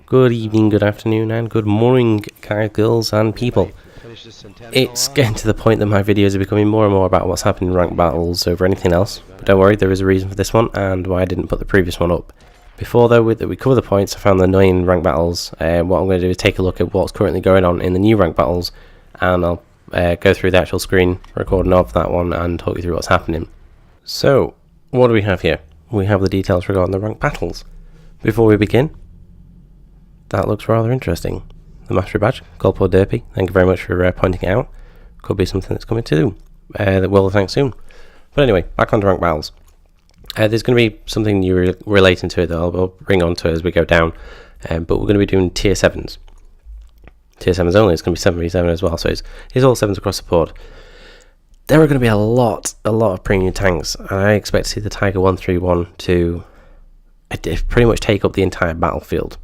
Good evening, good afternoon, and good morning, guys, girls, and people. It's getting to the point that my videos are becoming more and more about what's happening in ranked battles over anything else. But don't worry, there is a reason for this one, and why I didn't put the previous one up. Before, though, we cover the points, I found the annoying ranked battles. What I'm going to do is take a look at what's currently going on in the new ranked battles, and I'll go through the actual screen recording of that one and talk you through what's happening. So, what do we have here? We have the details regarding the ranked battles. Before we begin, that looks rather interesting. The Mastery Badge, Golpo Derpy, thank you very much for pointing it out. Could be something that's coming to that will thanks soon. But anyway, back on to ranked battles. There's going to be something new relating to it that I'll bring on to as we go down. But we're going to be doing tier 7s. Tier 7s only, it's going to be 7v7 as well, so it's all 7s across the board. There are going to be a lot of premium tanks, and I expect to see the Tiger 131 to pretty much take up the entire battlefield.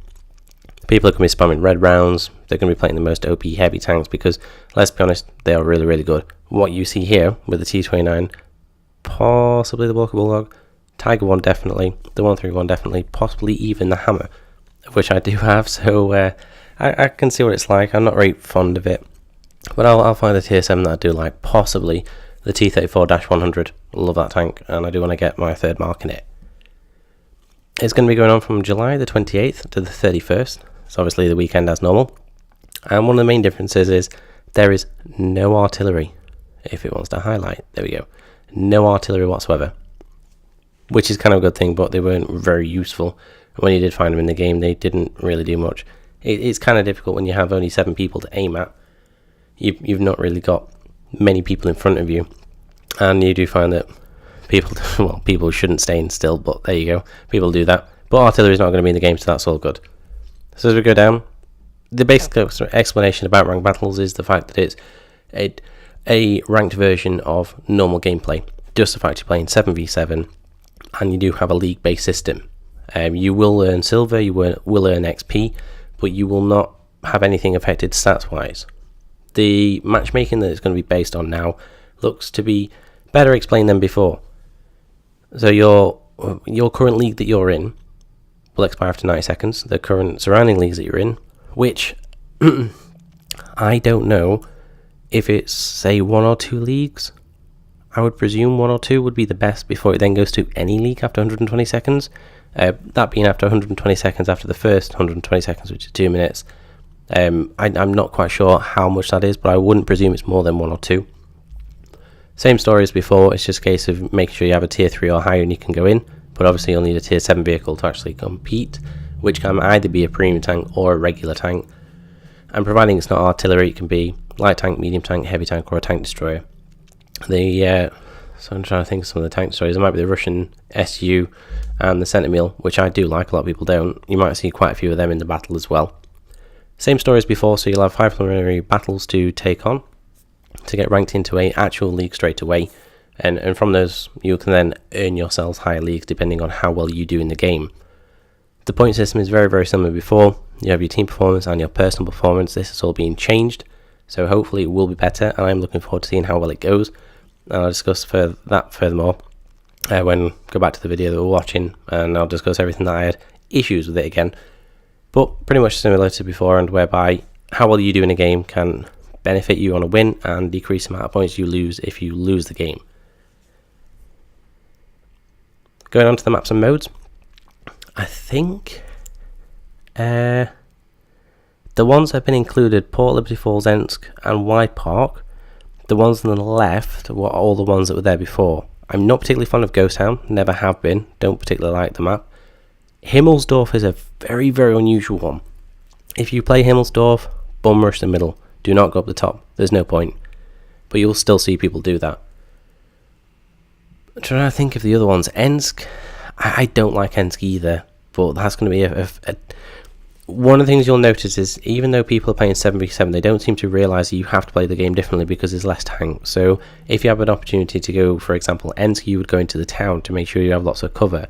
People are going to be spamming red rounds, they're going to be playing the most OP heavy tanks because, let's be honest, they are really good. What you see here with the T29, possibly the Walker Bulldog, Tiger 1 definitely, the 131 definitely, possibly even the Hammer, which I do have, so I can see what it's like. I'm not very fond of it, but I'll find a tier 7 that I do like, possibly the T34-100, love that tank, and I do want to get my third mark in it. It's going to be going on from July the 28th to the 31st. It's obviously the weekend as normal. And one of the main differences is there is no artillery. If it wants to highlight, there we go. No artillery whatsoever. Which is kind of a good thing, but they weren't very useful. When you did find them in the game, they didn't really do much. It's kind of difficult when you have only 7 people to aim at. You've not really got many people in front of you. And you do find that people shouldn't stay still, but there you go. People do that. But artillery is not going to be in the game, so that's all good. So as we go down, the basic explanation about ranked battles is the fact that it's a ranked version of normal gameplay. Just the fact you're playing 7v7, and you do have a league-based system. You will earn silver, you will earn XP, but you will not have anything affected stats-wise. The matchmaking that it's going to be based on now looks to be better explained than before. So your current league that you're in will expire after 90 seconds. The current surrounding leagues that you're in, which I don't know if it's, say, 1 or 2 leagues. I would presume 1 or 2 would be the best before it then goes to any league after 120 seconds. That being after 120 seconds after the first 120 seconds, which is 2 minutes. I'm not quite sure how much that is, but I wouldn't presume it's more than 1 or 2. Same story as before, it's just a case of making sure you have a tier 3 or higher and you can go in, but obviously you'll need a tier 7 vehicle to actually compete, which can either be a premium tank or a regular tank, and providing it's not artillery, it can be light tank, medium tank, heavy tank, or a tank destroyer. So I'm trying to think of some of the tank destroyers. It might be the Russian SU and the Centimil, which I do like, a lot of people don't. You might see quite a few of them in the battle as well. Same story as before, so you'll have 5 preliminary battles to take on to get ranked into an actual league straight away, and from those you can then earn yourselves higher leagues depending on how well you do in the game. The point system is very similar to before. You have your team performance and your personal performance. This is all being changed, so hopefully it will be better, and I'm looking forward to seeing how well it goes, and I'll discuss that furthermore when go back to the video that we're watching, and I'll discuss everything that I had issues with it again. But pretty much similar to before, and whereby how well you do in a game can benefit you on a win and decrease the amount of points you lose if you lose the game. Going on to the maps and modes, I think the ones that have been included, Port Liberty Falls, Ensk and Wide Park, the ones on the left were all the ones that were there before. I'm not particularly fond of Ghost Town, never have been, don't particularly like the map. Himmelsdorf is a very unusual one. If you play Himmelsdorf, bum rush the middle. Do not go up the top. There's no point. But you'll still see people do that. I'm trying to think of the other ones. Ensk, I don't like Ensk either. But that's going to be one of the things you'll notice is even though people are playing 7v7, they don't seem to realise that you have to play the game differently because there's less tanks. So if you have an opportunity to go, for example, Ensk, you would go into the town to make sure you have lots of cover.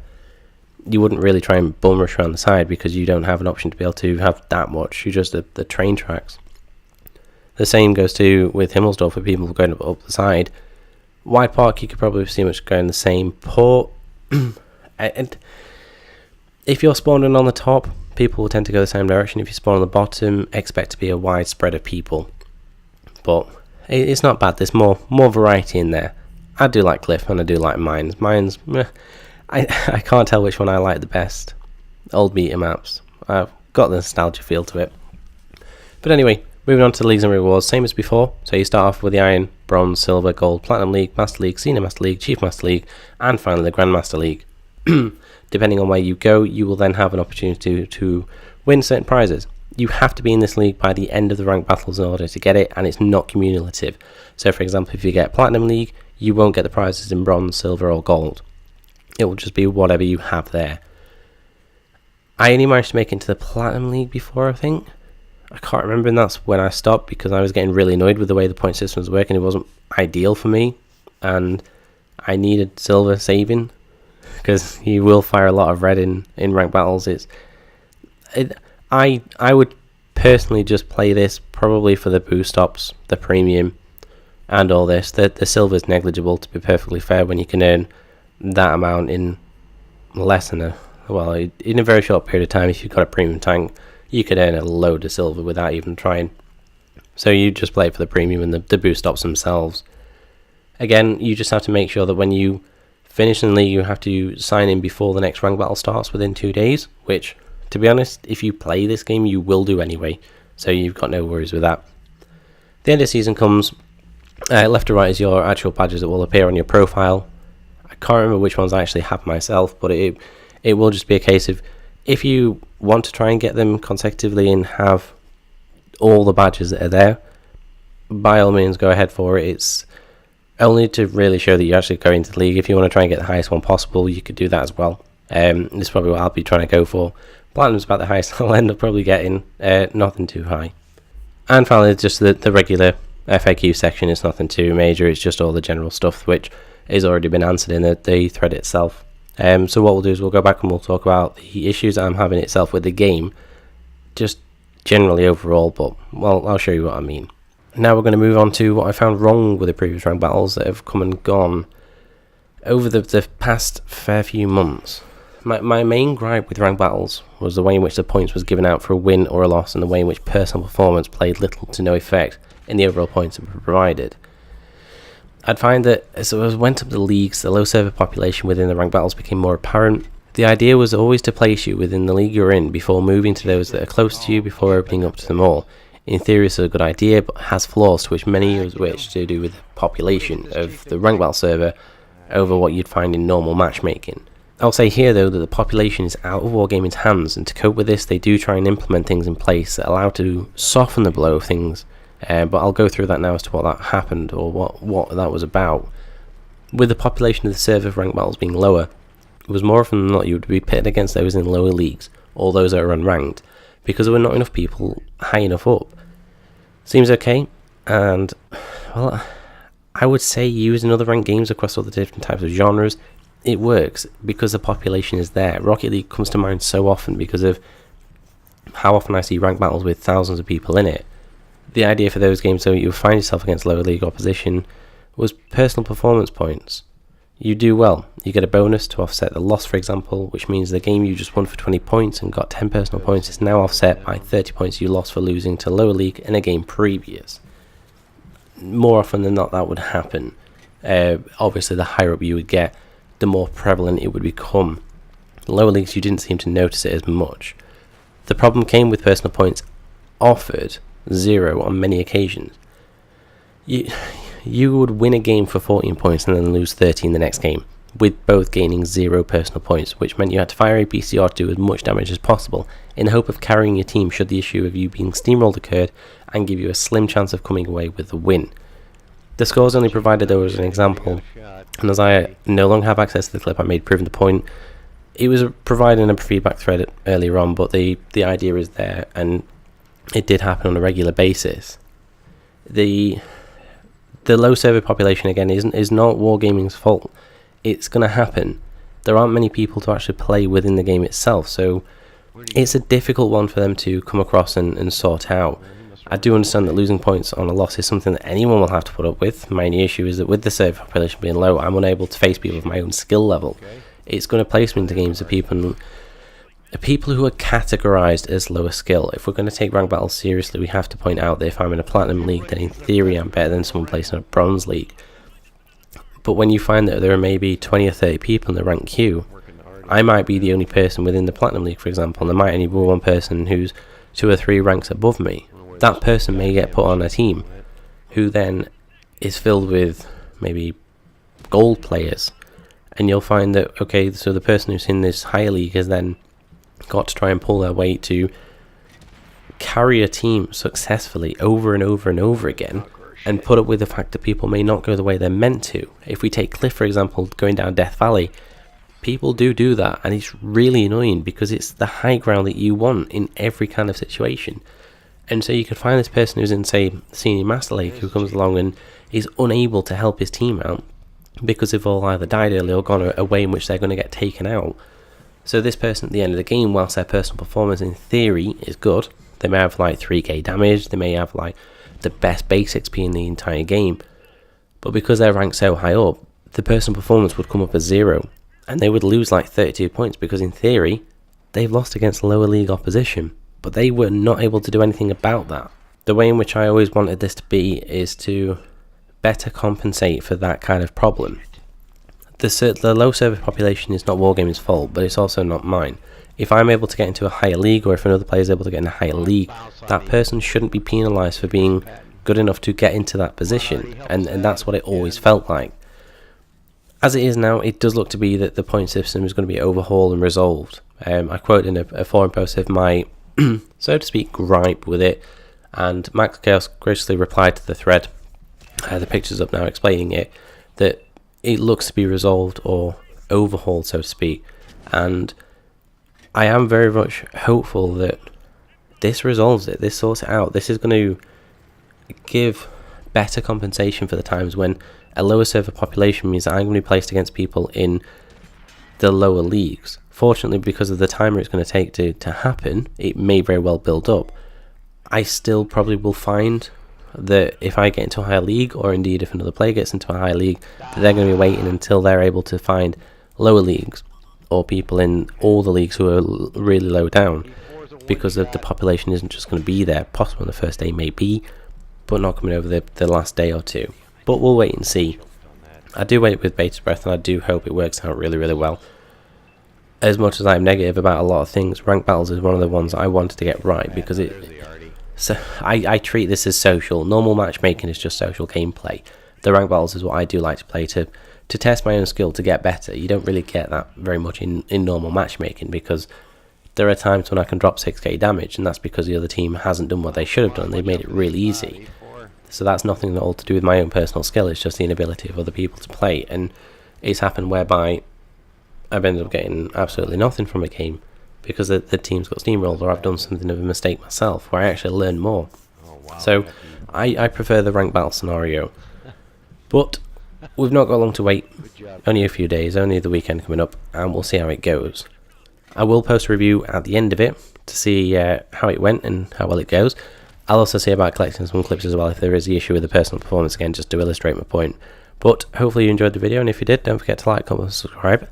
You wouldn't really try and bum rush around the side because you don't have an option to be able to have that much. You just the train tracks. The same goes to with Himmelsdorf, with people going up the side. Wide Park, you could probably see much going the same. Port, and if you're spawning on the top, people will tend to go the same direction. If you spawn on the bottom, expect to be a wide spread of people. But it's not bad. There's more variety in there. I do like Cliff and I do like Mines. Mines, I can't tell which one I like the best. Old beater maps. I've got the nostalgia feel to it. But anyway, moving on to the leagues and rewards, same as before. So you start off with the Iron, Bronze, Silver, Gold, Platinum League, Master League, Senior Master League, Chief Master League, and finally the Grandmaster League. Depending on where you go, you will then have an opportunity to win certain prizes. You have to be in this league by the end of the ranked battles in order to get it, and it's not cumulative. So for example, if you get Platinum League, you won't get the prizes in Bronze, Silver or Gold. It will just be whatever you have there. I only managed to make it into the Platinum League before, I think. I can't remember, and that's when I stopped because I was getting really annoyed with the way the point system was working. It wasn't ideal for me, and I needed Silver saving because you will fire a lot of red in ranked battles. I would personally just play this probably for the boost stops, the premium, and all this. The Silver is negligible, to be perfectly fair, when you can earn that amount in less than in a very short period of time. If you've got a premium tank, you could earn a load of Silver without even trying. So you just play for the premium and the boost stops themselves. Again, you just have to make sure that when you finish in the league, you have to sign in before the next rank battle starts within 2 days, which, to be honest, if you play this game, you will do anyway. So you've got no worries with that. The end of season comes. Left to right is your actual badges that will appear on your profile. I can't remember which ones I actually have myself, but it will just be a case of, if you want to try and get them consecutively and have all the badges that are there, by all means go ahead for it. It's only to really show that you actually go into the league. If you want to try and get the highest one possible, you could do that as well. This is probably what I'll be trying to go for. Platinum's about the highest I'll end up probably getting, nothing too high. And finally, just the regular FAQ section is nothing too major. It's just all the general stuff which has already been answered in the thread itself. So what we'll do is we'll go back and we'll talk about the issues that I'm having itself with the game, just generally overall, but well, I'll show you what I mean. Now we're going to move on to what I found wrong with the previous ranked battles that have come and gone over the past fair few months. My main gripe with ranked battles was the way in which the points was given out for a win or a loss, and the way in which personal performance played little to no effect in the overall points that were provided. I'd find that as I went up the leagues, the low server population within the ranked battles became more apparent. The idea was always to place you within the league you're in before moving to those that are close to you before opening up to them all. In theory, it's a good idea, but has flaws, to which many of which to do with the population of the ranked battle server over what you'd find in normal matchmaking. I'll say here though that the population is out of Wargaming's hands, and to cope with this they do try and implement things in place that allow to soften the blow of things, but I'll go through that now as to what that happened or what that was about. With the population of the server of ranked battles being lower, it was more often than not you would be pitted against those in lower leagues, or those that are unranked, because there were not enough people high enough up. Seems okay, and well, I would say using other ranked games across all the different types of genres, it works because the population is there. Rocket League comes to mind so often because of how often I see ranked battles with thousands of people in it. The idea for those games, so you find yourself against lower league opposition, was personal performance points. You do well, you get a bonus to offset the loss, for example, which means the game you just won for 20 points and got 10 personal points is now offset by 30 points you lost for losing to lower league in a game previous. More often than not that would happen. Obviously the higher up you would get, the more prevalent it would become. Lower leagues you didn't seem to notice it as much. The problem came with personal points offered 0 on many occasions. You would win a game for 14 points and then lose 30 in the next game, with both gaining 0 personal points, which meant you had to fire a PCR to do as much damage as possible in the hope of carrying your team should the issue of you being steamrolled occurred and give you a slim chance of coming away with the win. The scores only provided though as an example, and as I no longer have access to the clip I made proving the point, it was providing a feedback thread earlier on, but the idea is there and it did happen on a regular basis. The low server population again is not Wargaming's fault. It's going to happen. There aren't many people to actually play within the game itself, so it's a difficult one for them to come across and sort out. I do understand that losing points on a loss is something that anyone will have to put up with. My only issue is that with the server population being low, I'm unable to face people of my own skill level. It's going to place me into games of people, people who are categorized as lower skill, if we're going to take ranked battles seriously, we have to point out that if I'm in a platinum league, then in theory I'm better than someone placed in a bronze league. But when you find that there are maybe 20 or 30 people in the rank queue, I might be the only person within the platinum league, for example, and there might only be one person who's 2 or 3 ranks above me. That person may get put on a team who then is filled with maybe gold players, and you'll find that, okay, so the person who's in this higher league has then got to try and pull their weight to carry a team successfully over and over and over again, and put up with the fact that people may not go the way they're meant to. If we take Cliff, for example, going down Death Valley, people do that, and it's really annoying because it's the high ground that you want in every kind of situation. And so you could find this person who's in, say, Senior Master League, who comes along and is unable to help his team out because they've all either died early or gone a way in which they're going to get taken out. So this person at the end of the game, whilst their personal performance in theory is good, they may have like 3k damage, they may have like the best base XP in the entire game, but because they're ranked so high up, the personal performance would come up as 0, and they would lose like 32 points because in theory, they've lost against lower league opposition, but they were not able to do anything about that. The way in which I always wanted this to be is to better compensate for that kind of problem. The low server population is not Wargaming's fault, but it's also not mine. If I'm able to get into a higher league, or if another player is able to get in a higher league, that person shouldn't be penalised for being good enough to get into that position, and that's what it always felt like. As it is now, it does look to be that the point system is going to be overhauled and resolved. I quote in a forum post of my, so to speak, gripe with it, and Max Chaos graciously replied to the thread, the picture's up now explaining it, that it looks to be resolved or overhauled, so to speak, and I am very much hopeful that this resolves it, this sorts it out. This is going to give better compensation for the times when a lower server population means that I'm going to be placed against people in the lower leagues. Fortunately, because of the timer it's going to take to happen, it may very well build up. I still probably will find that if I get into a higher league, or indeed if another player gets into a higher league, that they're going to be waiting until they're able to find lower leagues or people in all the leagues who are really low down, because of the population isn't just going to be there. Possible on the first day maybe, but not coming over the last day or two. But we'll wait and see. I do wait with bated breath, and I do hope it works out really, really well. As much as I'm negative about a lot of things, Ranked Battles is one of the ones I wanted to get right, because so I treat this as social. Normal matchmaking is just social gameplay. The Ranked Battles is what I do like to play to test my own skill, to get better. You don't really get that very much in normal matchmaking, because there are times when I can drop 6k damage, and that's because the other team hasn't done what they should have done. They've made it really easy. So that's nothing at all to do with my own personal skill, it's just the inability of other people to play. And it's happened whereby I've ended up getting absolutely nothing from a game because the team's got steamrolled, or I've done something of a mistake myself where I actually learn more. So I prefer the ranked battle scenario. But we've not got long to wait, only a few days, only the weekend coming up, and we'll see how it goes. I will post a review at the end of it to see how it went and how well it goes. I'll also see about collecting some clips as well if there is the issue with the personal performance, again, just to illustrate my point. But hopefully you enjoyed the video, and if you did, don't forget to like, comment, and subscribe.